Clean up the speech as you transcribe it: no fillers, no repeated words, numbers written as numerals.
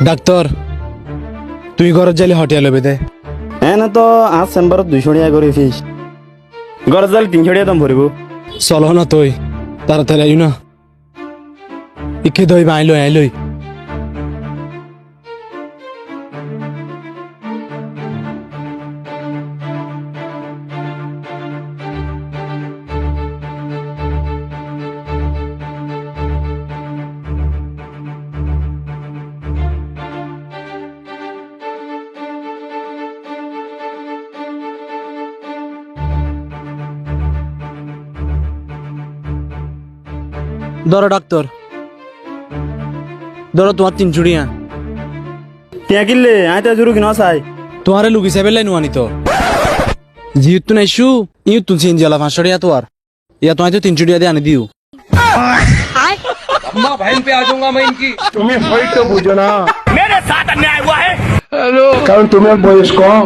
doctor তুই ঘরত যাইলে হটিয়া লবে দে এনে তো আজ চেম্বারত 200 টাকা করে ফিস ঘৰত যালে 300 টাকা দাম ভৰিব চলো না তুই তাড়াতাড়ি আইও না ইকে দই আইলই আইলই ধরো ডাক্তার ধরো তোমার 300 টাকা তিয়া কিনলে আই তা জুরু কিনা চাই তোমারে লুকি সাইবে লাইন আনি তো জিউত নাইছু ইউ তুন সিন জলা 500 টাকা তোর ইয়া তোমায় তো 300 টাকা দিয়ে আনি দিও अम्मा बहन पे आ जाऊंगा मैं इनकी तुम्हें वही तो बुझो ना मेरे साथ अन्याय हुआ है कारण तुम्हें बयस कम